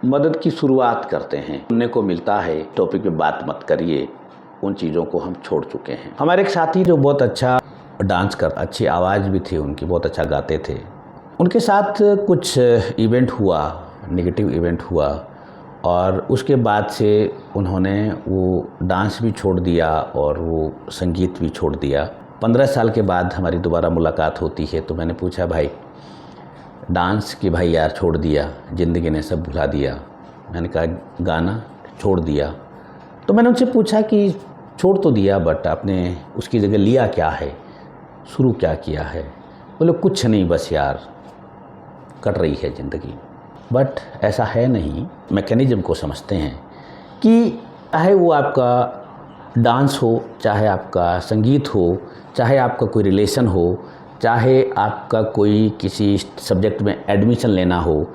मदद की शुरुआत करते हैं। सुनने को मिलता है टॉपिक पे बात मत करिए, उन चीज़ों को हम छोड़ चुके हैं। हमारे एक साथी जो बहुत अच्छा डांस कर, अच्छी आवाज़ भी थी उनकी, बहुत अच्छा गाते थे, उनके साथ कुछ इवेंट हुआ, नेगेटिव इवेंट हुआ और उसके बाद से उन्होंने वो डांस भी छोड़ दिया और वो संगीत भी छोड़ दिया। 15 साल के बाद हमारी दोबारा मुलाकात होती है तो मैंने पूछा, भाई डांस की भाई यार छोड़ दिया, ज़िंदगी ने सब भुला दिया। मैंने कहा गाना छोड़ दिया। तो मैंने उनसे पूछा कि छोड़ तो दिया बट आपने उसकी जगह लिया क्या है, शुरू क्या किया है? बोले कुछ नहीं, बस यार कट रही है ज़िंदगी। बट ऐसा है नहीं। मैकेनिज़्म को समझते हैं कि चाहे वो आपका डांस हो, चाहे आपका संगीत हो, चाहे आपका कोई रिलेशन हो, चाहे आपका कोई किसी सब्जेक्ट में एडमिशन लेना हो,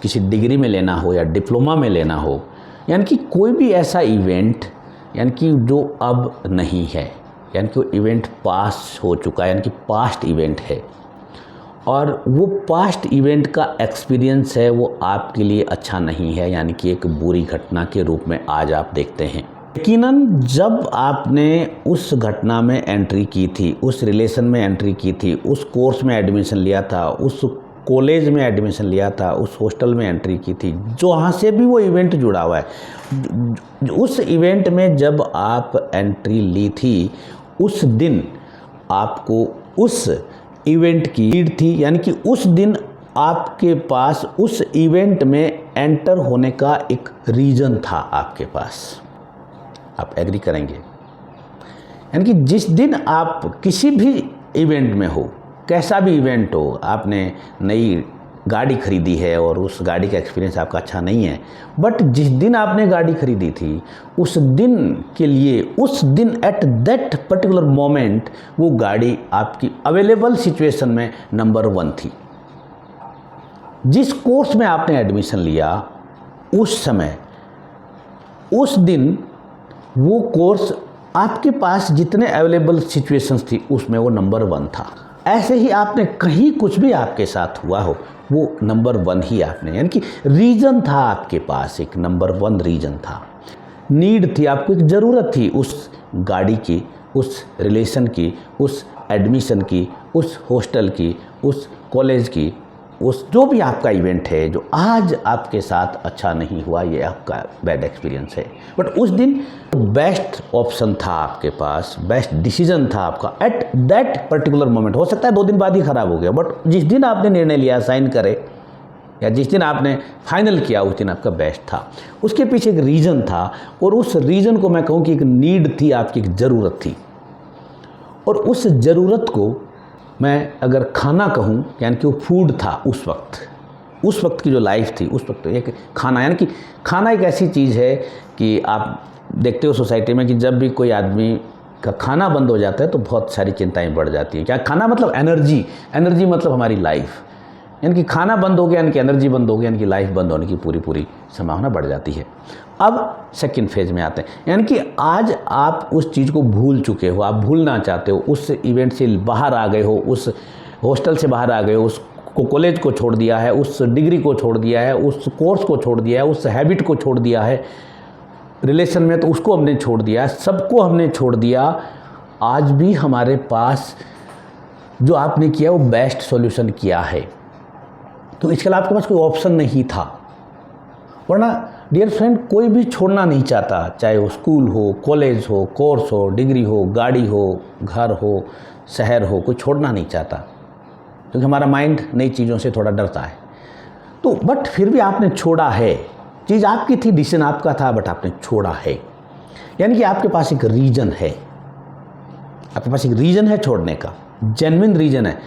किसी डिग्री में लेना हो या डिप्लोमा में लेना हो, यानी कि कोई भी ऐसा इवेंट यानी कि जो अब नहीं है, यानी कि वो इवेंट पास हो चुका है, यानी कि पास्ट इवेंट है और वो पास्ट इवेंट का एक्सपीरियंस है वो आपके लिए अच्छा नहीं है, यानी कि एक बुरी घटना के रूप में आज आप देखते हैं। यकीनन जब आपने उस घटना में एंट्री की थी, उस रिलेशन में एंट्री की थी, उस कोर्स में एडमिशन लिया था, उस कॉलेज में एडमिशन लिया था, उस हॉस्टल में एंट्री की थी, जहाँ से भी वो इवेंट जुड़ा हुआ है, उस इवेंट में जब आप एंट्री ली थी उस दिन आपको उस इवेंट की नीड थी, यानी कि उस दिन आपके पास उस इवेंट में एंटर होने का एक रीज़न था आपके पास। आप एग्री करेंगे? यानी कि जिस दिन आप किसी भी इवेंट में हो, कैसा भी इवेंट हो, आपने नई गाड़ी खरीदी है और उस गाड़ी का एक्सपीरियंस आपका अच्छा नहीं है, बट जिस दिन आपने गाड़ी खरीदी थी उस दिन के लिए, उस दिन एट दैट पर्टिकुलर मोमेंट वो गाड़ी आपकी अवेलेबल सिचुएशन में नंबर 1 थी। जिस कोर्स में आपने एडमिशन लिया उस समय, उस दिन वो कोर्स आपके पास जितने अवेलेबल सिचुएशंस थी उसमें वो नंबर 1 था। ऐसे ही आपने कहीं कुछ भी आपके साथ हुआ हो वो नंबर 1 ही आपने, यानी कि रीज़न था आपके पास, एक नंबर 1 रीज़न था, नीड थी, आपको एक ज़रूरत थी उस गाड़ी की, उस रिलेशन की, उस एडमिशन की, उस हॉस्टल की, उस कॉलेज की, उस जो भी आपका इवेंट है जो आज आपके साथ अच्छा नहीं हुआ, ये आपका बैड एक्सपीरियंस है। बट उस दिन बेस्ट ऑप्शन था आपके पास, बेस्ट डिसीजन था आपका एट दैट पर्टिकुलर मोमेंट। हो सकता है 2 दिन बाद ही ख़राब हो गया, बट जिस दिन आपने निर्णय लिया साइन करे या जिस दिन आपने फाइनल किया उस दिन आपका बेस्ट था। उसके पीछे एक रीज़न था और उस रीज़न को मैं कहूँ कि एक नीड थी, आपकी एक ज़रूरत थी। और उस ज़रूरत को मैं अगर खाना कहूँ, यानी कि वो फूड था उस वक्त की जो लाइफ थी उस वक्त एक खाना, यानी कि खाना एक ऐसी चीज़ है कि आप देखते हो सोसाइटी में कि जब भी कोई आदमी का खाना बंद हो जाता है तो बहुत सारी चिंताएं बढ़ जाती हैं। क्या खाना मतलब एनर्जी मतलब हमारी लाइफ, यानी कि खाना बंद हो गया यानी कि एनर्जी बंद हो गया, यानी कि लाइफ बंद होने की पूरी संभावना बढ़ जाती है। अब सेकंड फेज में आते हैं, यानी कि आज आप उस चीज़ को भूल चुके हो, आप भूलना चाहते हो, उस इवेंट से बाहर आ गए हो, उस हॉस्टल से बाहर आ गए हो, उस कॉलेज को छोड़ दिया है, उस डिग्री को छोड़ दिया है, उस कोर्स को छोड़ दिया है, उस हैबिट को छोड़ दिया है, रिलेशन में तो उसको हमने छोड़ दिया, सबको हमने छोड़ दिया। आज भी हमारे पास जो आपने किया वो बेस्ट सॉल्यूशन किया है, तो इसके अलावा आपके पास कोई ऑप्शन नहीं था। वरना डियर फ्रेंड कोई भी छोड़ना नहीं चाहता, चाहे वो स्कूल हो, कॉलेज हो, कोर्स हो, डिग्री हो, गाड़ी हो, घर हो, शहर हो, कोई छोड़ना नहीं चाहता क्योंकि हमारा माइंड नई चीज़ों से थोड़ा डरता है। तो बट फिर भी आपने छोड़ा है, चीज़ आपकी थी, डिसीजन आपका था, बट आपने छोड़ा है, यानी कि आपके पास एक रीज़न है, आपके पास एक रीज़न है छोड़ने का, जेन्युइन रीज़न है।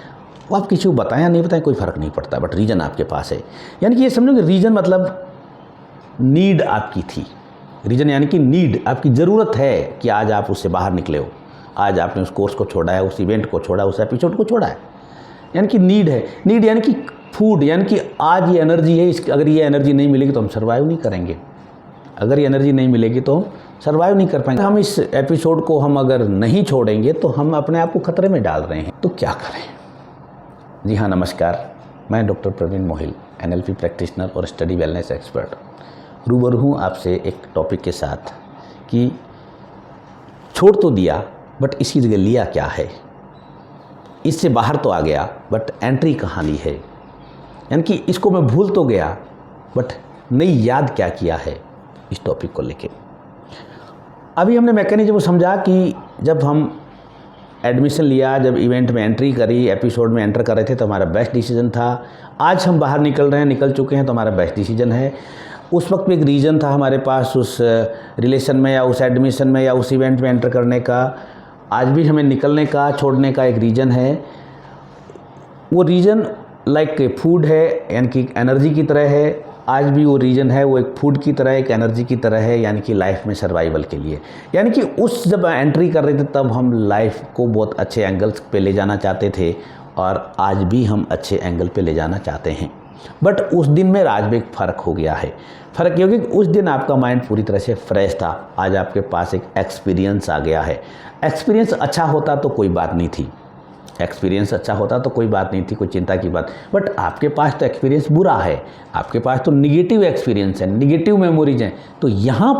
वो आप किसी को बताएं या नहीं बताएं कोई फ़र्क नहीं पड़ता, बट रीज़न आपके पास है। यानी कि ये समझो कि रीज़न मतलब नीड आपकी थी, रीज़न यानी कि नीड, आपकी ज़रूरत है कि आज आप उससे बाहर निकले हो, आज आपने उस कोर्स को छोड़ा है, उस इवेंट को छोड़ा, उस एपिसोड को छोड़ा है, यानी कि नीड है। नीड यानी कि फूड, यानी कि आज ये एनर्जी है, अगर ये एनर्जी नहीं मिलेगी तो हम सर्वाइव नहीं करेंगे, अगर ये एनर्जी नहीं मिलेगी तो हम सर्वाइव नहीं कर पाएंगे। हम इस एपिसोड को हम अगर नहीं छोड़ेंगे तो हम अपने आप को खतरे में डाल रहे हैं, तो क्या करें। जी हाँ, नमस्कार, मैं doctor Praveen Mohil. NLP practitioner और स्टडी वेलनेस एक्सपर्ट। रूबरू हूँ आपसे एक टॉपिक के साथ कि छोड़ तो दिया बट इसकी जगह लिया क्या है। इससे बाहर तो आ गया बट एंट्री कहाँ ली है, यानी कि इसको मैं भूल तो गया बट नई याद क्या किया है। इस टॉपिक को लेके अभी हमने मैकेनिज्म समझा कि जब हम एडमिशन लिया, जब इवेंट में एंट्री करी, एपिसोड में एंटर कर रहे थे तो हमारा बेस्ट डिसीजन था। आज हम बाहर निकल रहे हैं, निकल चुके हैं तो हमारा बेस्ट डिसीजन है। उस वक्त में एक रीज़न था हमारे पास उस रिलेशन में या उस एडमिशन में या उस इवेंट में एंटर करने का। आज भी हमें निकलने का, छोड़ने का एक रीज़न है। वो रीज़न लाइक फूड है, यानी कि एनर्जी की तरह है। आज भी वो रीज़न है, वो एक फूड की तरह, एक एनर्जी की तरह है, यानी कि लाइफ में सर्वाइवल के लिए। यानी कि उस जब एंट्री कर रहे थे तब हम लाइफ को बहुत अच्छे एंगल्स पे ले जाना चाहते थे और आज भी हम अच्छे एंगल पे ले जाना चाहते हैं। बट उस दिन में आज भी एक फ़र्क हो गया है। फ़र्क क्योंकि उस दिन आपका माइंड पूरी तरह से फ्रेश था, आज आपके पास एक एक्सपीरियंस आ गया है। एक्सपीरियंस अच्छा होता तो कोई बात नहीं थी, एक्सपीरियंस अच्छा होता तो कोई बात नहीं थी, कोई चिंता की बात। बट आपके पास तो एक्सपीरियंस बुरा है, आपके पास तो निगेटिव एक्सपीरियंस है, निगेटिव मेमोरीज हैं। तो यहाँ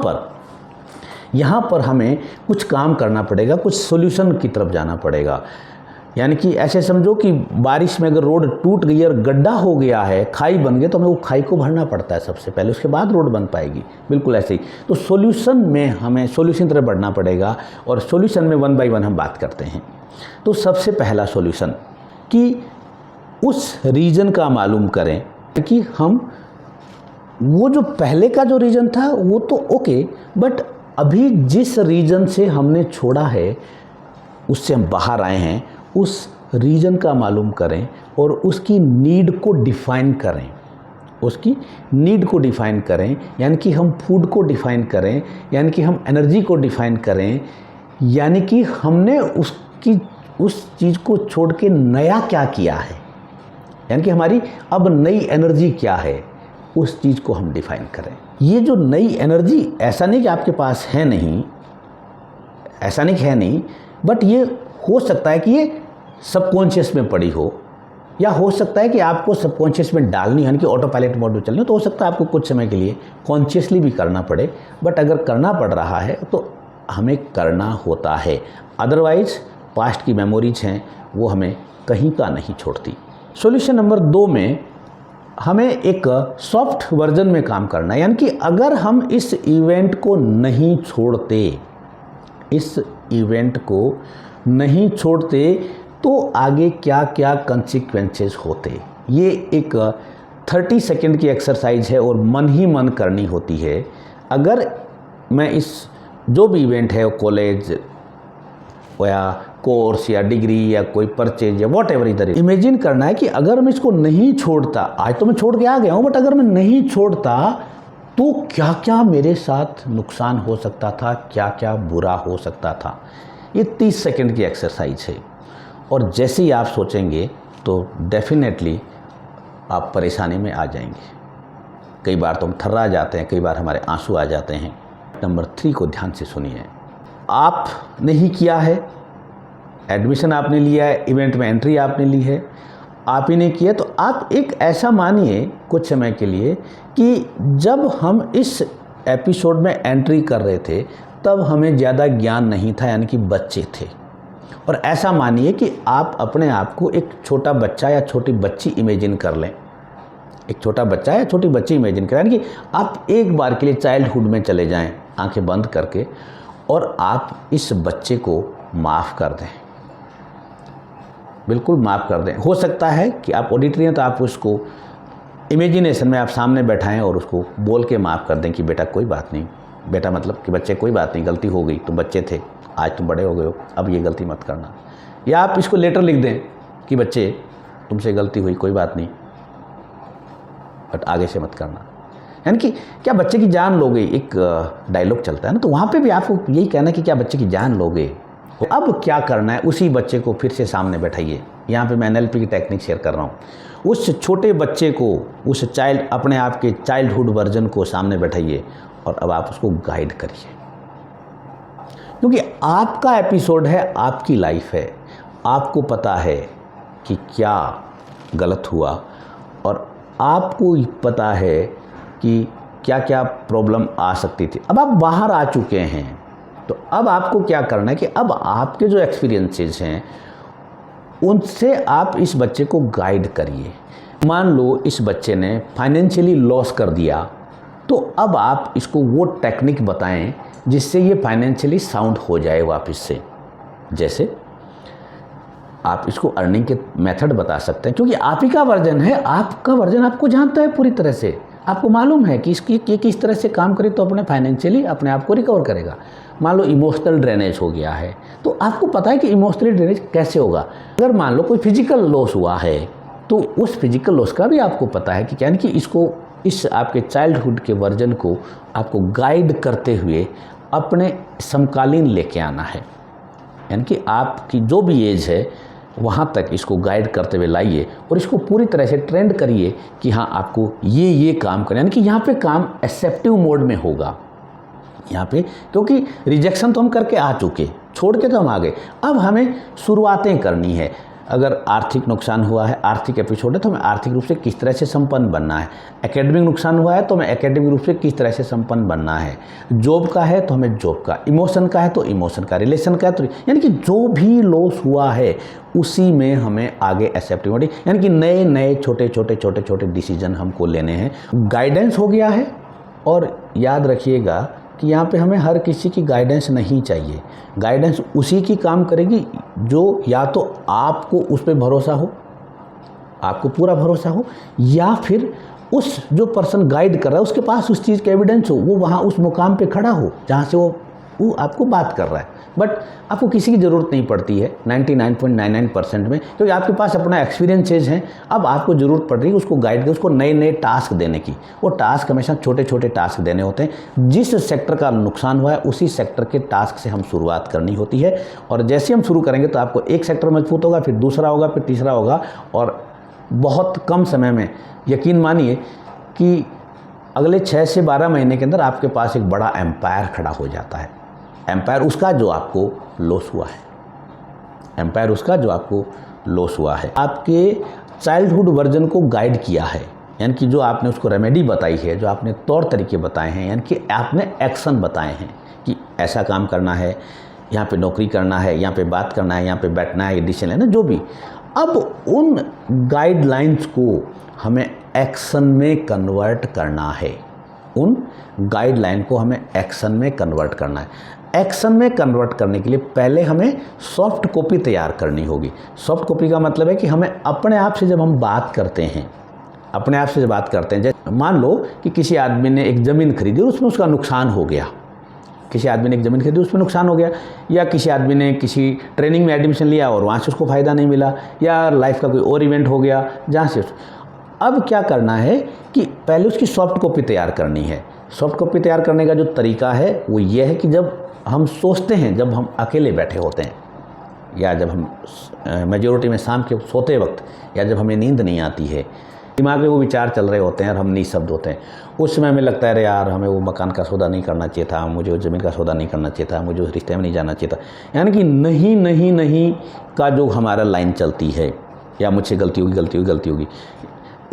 पर हमें कुछ काम करना पड़ेगा, कुछ सॉल्यूशन की तरफ जाना पड़ेगा। यानी कि ऐसे समझो कि बारिश में अगर रोड टूट गई और गड्ढा हो गया है, खाई बन गई, तो हमें वो खाई को भरना पड़ता है सबसे पहले, उसके बाद रोड बन पाएगी। बिल्कुल ऐसे ही तो सॉल्यूशन में हमें सॉल्यूशन तरफ बढ़ना पड़ेगा और सॉल्यूशन में 1 बाय 1 हम बात करते हैं। तो सबसे पहला सॉल्यूशन कि उस रीजन का मालूम करें कि हम वो जो पहले का जो रीजन था वो तो ओके, बट अभी जिस रीजन से हमने छोड़ा है, उससे हम बाहर आए हैं, उस रीजन का मालूम करें और उसकी नीड को डिफाइन करें। उसकी नीड को डिफाइन करें, यानी कि हम फूड को डिफाइन करें, यानी कि हम एनर्जी को डिफाइन करें, यानी कि हमने कि उस चीज़ को छोड़ के नया क्या किया है, यानी कि हमारी अब नई एनर्जी क्या है, उस चीज़ को हम डिफाइन करें। ये जो नई एनर्जी, ऐसा नहीं कि आपके पास है नहीं, ऐसा नहीं कि है नहीं, बट ये हो सकता है कि ये सबकॉन्शियस में पड़ी हो, या हो सकता है कि आपको सबकॉन्शियस में डालनी, यानी कि ऑटो पायलट मोड में चलनी हो। तो हो सकता है आपको कुछ समय के लिए कॉन्शियसली भी करना पड़े, बट अगर करना पड़ रहा है तो हमें करना होता है। अदरवाइज पास्ट की मेमोरीज हैं वो हमें कहीं का नहीं छोड़ती। सॉल्यूशन नंबर 2 में हमें एक सॉफ्ट वर्जन में काम करना है, यानी कि अगर हम इस इवेंट को नहीं छोड़ते, इस इवेंट को नहीं छोड़ते तो आगे क्या क्या कंसिक्वेंसेस होते। ये एक 30 सेकेंड की एक्सरसाइज है और मन ही मन करनी होती है। अगर मैं इस जो भी इवेंट है, कॉलेज या कोर्स या डिग्री या कोई परचेज या वॉट एवर, इधर इमेजिन करना है कि अगर मैं इसको नहीं छोड़ता, आज तो मैं छोड़ के आ गया हूँ, बट अगर मैं नहीं छोड़ता तो क्या क्या मेरे साथ नुकसान हो सकता था, क्या क्या बुरा हो सकता था। ये 30 सेकेंड की एक्सरसाइज है और जैसे ही आप सोचेंगे तो डेफिनेटली आप परेशानी में आ जाएंगे। कई बार तो हम थर्रा जाते हैं, कई बार हमारे आंसू आ जाते हैं। नंबर 3 को ध्यान से सुनिए। आप नहीं किया है, एडमिशन आपने लिया है, इवेंट में एंट्री आपने ली है, आप ही ने किया, तो आप एक ऐसा मानिए कुछ समय के लिए कि जब हम इस एपिसोड में एंट्री कर रहे थे तब हमें ज़्यादा ज्ञान नहीं था, यानी कि बच्चे थे। और ऐसा मानिए कि आप अपने आप को एक छोटा बच्चा या छोटी बच्ची इमेजिन कर लें, एक छोटा बच्चा या छोटी बच्ची इमेजिन करें, यानी कि आप एक बार के लिए चाइल्डहुड में चले जाएं आंखें बंद करके और आप इस बच्चे को माफ़ कर दें, बिल्कुल माफ़ कर दें। हो सकता है कि आप ऑडिटरी हैं तो आप उसको इमेजिनेशन में आप सामने बैठाएं और उसको बोल के माफ़ कर दें कि बेटा कोई बात नहीं, बेटा मतलब कि बच्चे कोई बात नहीं, गलती हो गई, तुम बच्चे थे, आज तुम बड़े हो गए हो, अब ये गलती मत करना। या आप इसको लेटर लिख दें कि बच्चे तुमसे गलती हुई, कोई बात नहीं, बट आगे से मत करना। यानी कि क्या बच्चे की जान लोगे, एक डायलॉग चलता है ना, तो वहाँ पे भी आपको यही कहना है कि क्या बच्चे की जान लोगे। अब क्या करना है, उसी बच्चे को फिर से सामने बैठाइए। यहाँ पे मैं NLP की टेक्निक शेयर कर रहा हूँ। उस छोटे बच्चे को, उस चाइल्ड, अपने आप के चाइल्डहुड वर्जन को सामने बैठाइए और अब आप उसको गाइड करिए, क्योंकि आपका एपिसोड है, आपकी लाइफ है, आपको पता है कि क्या गलत हुआ और आपको पता है कि क्या क्या प्रॉब्लम आ सकती थी। अब आप बाहर आ चुके हैं, तो अब आपको क्या करना है कि अब आपके जो एक्सपीरियंसेस हैं उनसे आप इस बच्चे को गाइड करिए। मान लो इस बच्चे ने फाइनेंशियली लॉस कर दिया, तो अब आप इसको वो टेक्निक बताएं जिससे ये फाइनेंशियली साउंड हो जाए वापस से। जैसे आप इसको अर्निंग के मेथड बता सकते हैं, क्योंकि आप ही का वर्जन है, आपका वर्जन आपको जानता है पूरी तरह से, आपको मालूम है कि इसकी किस तरह से काम करे तो अपने फाइनेंशियली अपने आप को रिकवर करेगा। मान लो इमोशनल ड्रेनेज हो गया है, तो आपको पता है कि इमोशनल ड्रेनेज कैसे होगा। अगर मान लो कोई फिजिकल लॉस हुआ है, तो उस फिजिकल लॉस का भी आपको पता है कि यानी कि इसको, इस आपके चाइल्डहुड के वर्जन को आपको गाइड करते हुए अपने समकालीन लेके आना है। यानी कि आपकी जो भी एज है वहाँ तक इसको गाइड करते हुए लाइए और इसको पूरी तरह से ट्रेंड करिए कि हाँ आपको ये काम करना, यानी कि यहाँ पे काम एक्सेप्टिव मोड में होगा यहाँ पे, क्योंकि रिजेक्शन तो हम करके आ चुके, छोड़ के तो हम आ गए। अब हमें शुरुआतें करनी है। अगर आर्थिक नुकसान हुआ है, आर्थिक एपिसोड है, तो हमें आर्थिक रूप से किस तरह से संपन्न बनना है। एकेडमिक नुकसान हुआ है तो हमें एकेडमिक रूप से किस तरह से संपन्न बनना है। जॉब का है तो हमें जॉब का, इमोशन का है तो इमोशन का, रिलेशन का है तो, यानी कि जो भी लॉस हुआ है उसी में हमें आगे एक्सेप्टिविटी, यानी कि नए नए छोटे छोटे डिसीजन हमको लेने हैं। गाइडेंस हो गया है, और याद रखिएगा कि यहाँ पे हमें हर किसी की गाइडेंस नहीं चाहिए। गाइडेंस उसी की काम करेगी जो या तो आपको उस पर भरोसा हो, आपको पूरा भरोसा हो, या फिर उस जो पर्सन गाइड कर रहा है उसके पास उस चीज़ का एविडेंस हो, वो वहाँ उस मुकाम पे खड़ा हो जहाँ से वो आपको बात कर रहा है। बट आपको किसी की ज़रूरत नहीं पड़ती है 99.99% में, क्योंकि आपके पास अपना एक्सपीरियंसेज हैं। अब आपको ज़रूरत पड़ रही है उसको गाइड कर, उसको नए नए टास्क देने की। वो टास्क हमेशा छोटे छोटे टास्क देने होते हैं। जिस सेक्टर का नुकसान हुआ है उसी सेक्टर के टास्क से हम शुरुआत करनी होती है, और जैसे हम शुरू करेंगे तो आपको एक सेक्टर मजबूत होगा, फिर दूसरा होगा, फिर तीसरा होगा, और बहुत कम समय में, यकीन मानिए कि अगले 6 से 12 महीने के अंदर आपके पास एक बड़ा एम्पायर खड़ा हो जाता है। एम्पायर उसका जो आपको लॉस हुआ है, एम्पायर उसका जो आपको लॉस हुआ है। आपके चाइल्डहुड वर्जन को गाइड किया है, यानी कि जो आपने उसको रेमेडी बताई है, जो आपने तौर तरीके बताए हैं, यानी कि आपने एक्शन बताए हैं कि ऐसा काम करना है, यहाँ पे नौकरी करना है, यहाँ पे बात करना है, यहाँ पे बैठना है, डिसीजन लेना, जो भी। अब उन गाइडलाइंस को हमें एक्शन में कन्वर्ट करना है। उन गाइडलाइन को हमें एक्शन में कन्वर्ट करना है। एक्शन में कन्वर्ट करने के लिए पहले हमें सॉफ्ट कॉपी तैयार करनी होगी। सॉफ्ट कॉपी का मतलब है कि हमें अपने आप से जब हम बात करते हैं, अपने आप से जब बात करते हैं, जैसे मान लो कि किसी आदमी ने एक ज़मीन खरीदी और उसमें उसका नुकसान हो गया, किसी आदमी ने एक ज़मीन खरीदी उसमें नुकसान हो गया, या किसी आदमी ने किसी ट्रेनिंग में एडमिशन लिया और वहाँ से उसको फ़ायदा नहीं मिला, या लाइफ का कोई और इवेंट हो गया जहाँ से। अब क्या करना है कि पहले उसकी सॉफ्ट कॉपी तैयार करनी है। सॉफ्ट कॉपी तैयार करने का जो तरीका है वो ये है कि जब हम सोचते हैं, जब हम अकेले बैठे होते हैं, या जब हम मेजॉरिटी में शाम के सोते वक्त, या जब हमें नींद नहीं आती है, दिमाग में वो विचार चल रहे होते हैं और हम निःशब्द होते हैं, उस समय हमें लगता है अरे यार हमें वो मकान का सौदा नहीं करना चाहिए था, मुझे वो ज़मीन का सौदा नहीं करना चाहिए था, मुझे उस रिश्ते में नहीं जाना चाहिए था, यानी कि नहीं नहीं नहीं का जो हमारा लाइन चलती है, या मुझसे गलती होगी,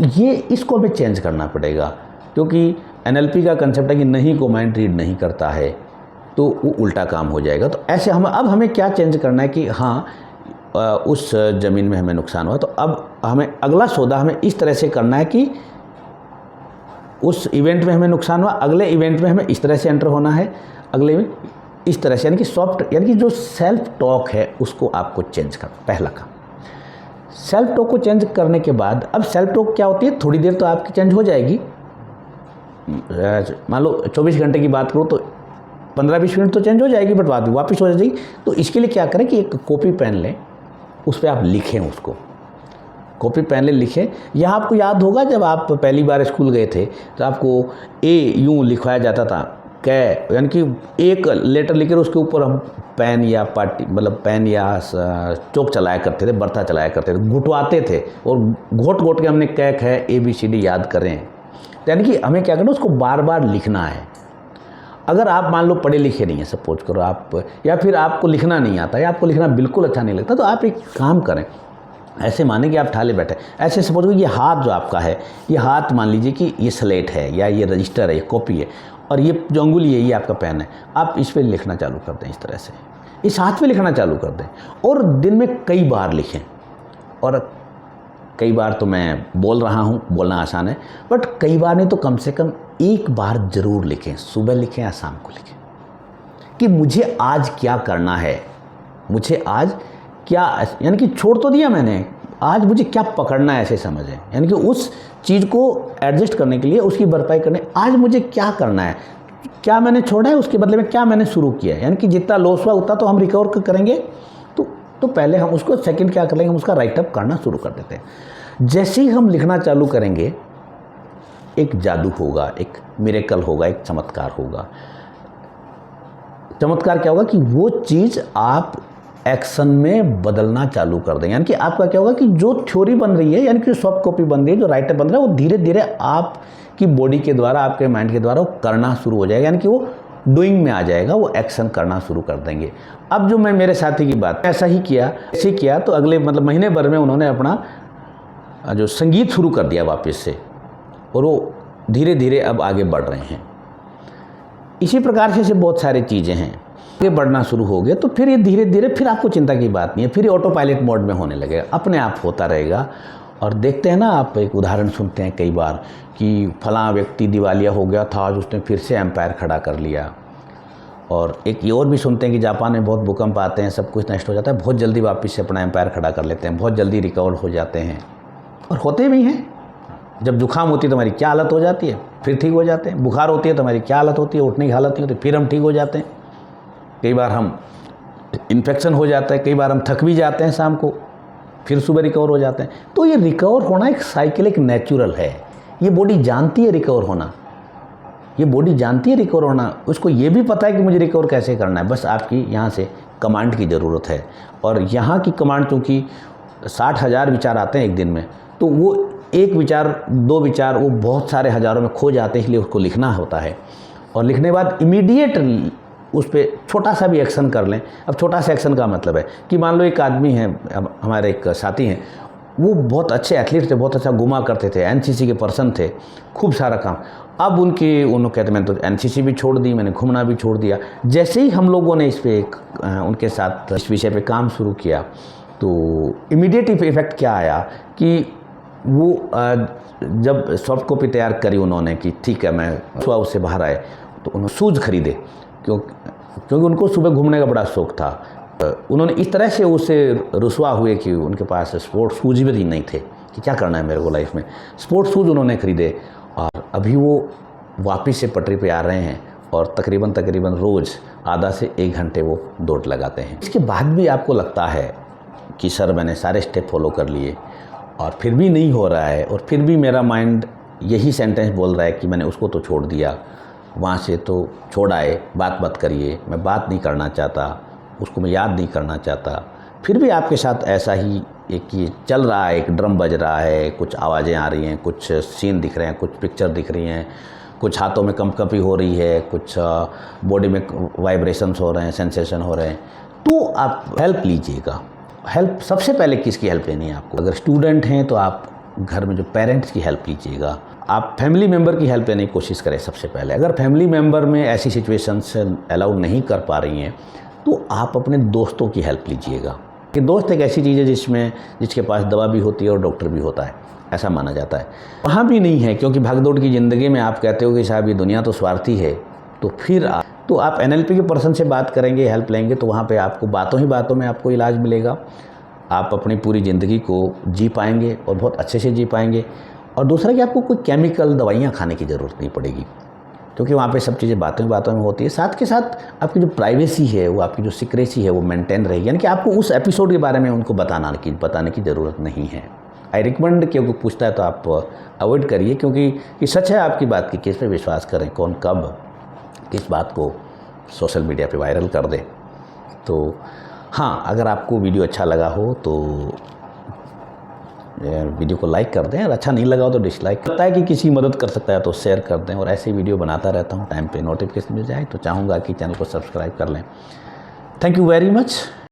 ये इसको हमें चेंज करना पड़ेगा। क्योंकि NLP का कंसेप्ट है कि नहीं को माइंड रीड नहीं करता है, तो वो उल्टा काम हो जाएगा। तो ऐसे अब हमें क्या चेंज करना है कि हाँ उस ज़मीन में हमें नुकसान हुआ, तो अब हमें अगला सौदा हमें इस तरह से करना है कि उस इवेंट में हमें नुकसान हुआ, अगले इवेंट में हमें इस तरह से एंटर होना है, अगले में इस तरह से, यानी कि सॉफ्ट, यानी कि जो सेल्फ टॉक है उसको आपको चेंज करना। पहला काम सेल्फ टॉक को चेंज करने के बाद, अब सेल्फ टॉक क्या होती है, थोड़ी देर तो आपकी चेंज हो जाएगी। मान लो 24 घंटे की बात करो तो 15-20 मिनट तो चेंज हो जाएगी, बट बाद में वापस हो जाएगी। तो इसके लिए क्या करें कि एक कॉपी पेन लें, उस पर आप लिखें, उसको कॉपी पेन ले लिखें। यह आपको याद होगा जब आप पहली बार स्कूल गए थे तो आपको ए यूँ लिखवाया जाता था, कै, यानी कि एक लेटर लिखकर उसके ऊपर हम पेन या पाटी, मतलब पेन या चौक चलाया करते थे, बर्था चलाया करते थे, घुटवाते थे, और घोट के हमने कै है ABCD याद करें। यानी कि हमें क्या करना, उसको बार बार लिखना है। अगर आप मान लो पढ़े लिखे नहीं हैं, सपोज करो आप, या फिर आपको लिखना नहीं आता है, आपको लिखना बिल्कुल अच्छा नहीं लगता, तो आप एक काम करें, ऐसे माने कि आप ठाले बैठे, ऐसे सपोज करो ये हाथ जो आपका है, ये हाथ मान लीजिए कि ये स्लेट है या ये रजिस्टर है, ये कॉपी है, और ये जो अंगुली है ये आपका पेन है। आप इस पर लिखना चालू कर दें, इस तरह से इस हाथ पे लिखना चालू कर दें, और दिन में कई बार लिखें। और कई बार तो मैं बोल रहा हूँ, बोलना आसान है, बट कई बार नहीं तो कम से कम एक बार ज़रूर लिखें, सुबह लिखें या शाम को लिखें, कि मुझे आज क्या करना है, मुझे आज क्या, यानी कि छोड़ तो दिया मैंने, आज मुझे क्या पकड़ना है, ऐसे समझें। यानी कि उस चीज़ को एडजस्ट करने के लिए, उसकी भरपाई करने, आज मुझे क्या करना है, क्या मैंने छोड़ा है, उसके बदले में क्या मैंने शुरू किया है। यानी कि जितना लॉस हुआ उतना तो हम रिकवर करेंगे, तो पहले हम उसको सेकंड क्या कर लेंगे, हम उसका राइटअप करना शुरू कर देते हैं। जैसे ही हम लिखना चालू करेंगे, एक जादू होगा, एक मिरेकल होगा, एक चमत्कार होगा। चमत्कार क्या होगा कि वो चीज़ आप एक्शन में बदलना चालू कर दें। यानी कि आपका क्या होगा कि जो थ्योरी बन रही है, यानी कि सॉफ्ट कॉपी बन रही है, जो राइटर बन रहा है, वो धीरे धीरे आपकी बॉडी के द्वारा, आपके माइंड के द्वारा वो करना शुरू हो जाएगा। यानी कि वो डूइंग में आ जाएगा, वो एक्शन करना शुरू कर देंगे। अब जो मैं मेरे साथी की बात, ऐसा ही किया, ऐसे किया, तो अगले मतलब महीने भर में उन्होंने अपना जो संगीत शुरू कर दिया वापस से, और वो धीरे धीरे अब आगे बढ़ रहे हैं। इसी प्रकार से बहुत सारी चीज़ें हैं, आगे बढ़ना शुरू हो गए तो फिर ये धीरे धीरे, फिर आपको चिंता की बात नहीं है, फिर ये ऑटो पायलट मोड में होने लगेगा, अपने आप होता रहेगा। और देखते हैं ना, आप एक उदाहरण सुनते हैं कई बार कि फलां व्यक्ति दिवालिया हो गया था, आज उसने फिर से एम्पायर खड़ा कर लिया। और एक ये और भी सुनते हैं कि जापान में बहुत भूकंप आते हैं, सब कुछ नष्ट हो जाता है, बहुत जल्दी वापस से अपना एम्पायर खड़ा कर लेते हैं, बहुत जल्दी रिकवर हो जाते हैं, और होते भी हैं। जब जुकाम होती है तो हमारी क्या हालत हो जाती है, फिर ठीक हो जाते हैं। बुखार होती है तो हमारी क्या हालत होती है, उठने की हालत नहीं होती, फिर हम ठीक हो जाते हैं। कई बार हम इन्फेक्शन हो जाता है, कई बार हम थक भी जाते हैं शाम को, फिर सुबह रिकवर हो जाते हैं। तो ये रिकवर होना एक साइकिल, एक नेचुरल है। ये बॉडी जानती है रिकवर होना, ये बॉडी जानती है रिकवर होना, उसको ये भी पता है कि मुझे रिकवर कैसे करना है। बस आपकी यहाँ से कमांड की ज़रूरत है। और यहाँ की कमांड, चूँकि 60,000 विचार आते हैं एक दिन में, तो वो एक विचार, दो विचार, वो बहुत सारे हज़ारों में खो जाते हैं, इसलिए उसको लिखना होता है। और लिखने के बाद इमीडिएट उस पर छोटा सा भी एक्शन कर लें। अब छोटा सा एक्शन का मतलब है कि मान लो एक आदमी है, हमारे एक साथी हैं, वो बहुत अच्छे एथलीट थे, बहुत अच्छा घुमा करते थे, एनसीसी के पर्सन थे, खूब सारा काम। अब उन्होंने कहते मैंने तो एनसीसी भी छोड़ दी, मैंने घूमना भी छोड़ दिया। जैसे ही हम लोगों ने इस पर उनके साथ इस विषय पे काम शुरू किया, तो इमीडिएट इफेक्ट क्या आया कि वो जब सॉफ्ट कॉपी तैयार करी उन्होंने कि ठीक है, मैं सुबह उससे बाहर आए, तो उन्होंने शूज़ खरीदे, क्योंकि उनको सुबह घूमने का बड़ा शौक़ था। उन्होंने इस तरह से उससे रुसवा हुए कि उनके पास स्पोर्ट्स शूज़ भी नहीं थे कि क्या करना है मेरे को लाइफ में। स्पोर्ट्स शूज़ उन्होंने खरीदे, और अभी वो वापस से पटरी पे आ रहे हैं, और तकरीबन रोज़ आधा से 1 घंटे वो दौड़ लगाते हैं। इसके बाद भी आपको लगता है कि सर मैंने सारे स्टेप फॉलो कर लिए और फिर भी नहीं हो रहा है, और फिर भी मेरा माइंड यही सेंटेंस बोल रहा है कि मैंने उसको तो छोड़ दिया, वहाँ से तो छोड़ आए, बात मत करिए, मैं बात नहीं करना चाहता, उसको मैं याद नहीं करना चाहता। फिर भी आपके साथ ऐसा ही एक ये चल रहा है, एक ड्रम बज रहा है, कुछ आवाज़ें आ रही हैं, कुछ सीन दिख रहे हैं, कुछ पिक्चर दिख रही हैं, कुछ हाथों में कंपकपी हो रही है, कुछ बॉडी में वाइब्रेशंस हो रहे हैं, सेंसेशन हो रहे हैं, तो आप हेल्प लीजिएगा। हेल्प सबसे पहले किसकी हेल्प लेनी है आपको? अगर स्टूडेंट हैं तो आप घर में जो पेरेंट्स की हेल्प लीजिएगा। आप फैमिली मेम्बर की हेल्प लेने की कोशिश करें सबसे पहले। अगर फैमिली मेम्बर में ऐसी सिचुएशंस अलाउ नहीं कर पा रही हैं, तो आप अपने दोस्तों की हेल्प लीजिएगा। कि दोस्त एक ऐसी चीज़ है जिसके पास दवा भी होती है और डॉक्टर भी होता है, ऐसा माना जाता है। वहाँ भी नहीं है, क्योंकि भागदौड़ की ज़िंदगी में आप कहते हो कि साहब ये दुनिया तो स्वार्थी है, तो फिर आप NLP के पर्सन से बात करेंगे, हेल्प लेंगे, तो वहाँ पे आपको बातों ही बातों में आपको इलाज मिलेगा। आप अपनी पूरी ज़िंदगी को जी पाएंगे और बहुत अच्छे से जी पाएंगे। और दूसरा कि आपको कोई केमिकल दवाइयाँ खाने की ज़रूरत नहीं पड़ेगी, क्योंकि वहाँ पे सब चीज़ें बातों में होती है। साथ के साथ आपकी जो प्राइवेसी है, वो आपकी जो सीक्रेसी है, वो मेंटेन रहेगी। यानी कि आपको उस एपिसोड के बारे में उनको बताने की ज़रूरत नहीं है। आई रिकमेंड कि कोई पूछता है तो आप अवॉइड करिए, क्योंकि ये सच है आपकी बात की, किस पे विश्वास करें, कौन कब किस बात को सोशल मीडिया पे वायरल कर दे। तो हाँ, अगर आपको वीडियो अच्छा लगा हो तो वीडियो को लाइक कर दें, और अच्छा नहीं लगा हो तो डिसलाइक। लगता है कि किसी मदद कर सकता है तो शेयर कर दें, और ऐसे वीडियो बनाता रहता हूँ, टाइम पे नोटिफिकेशन मिल जाए तो चाहूँगा कि चैनल को सब्सक्राइब कर लें। Thank you very much.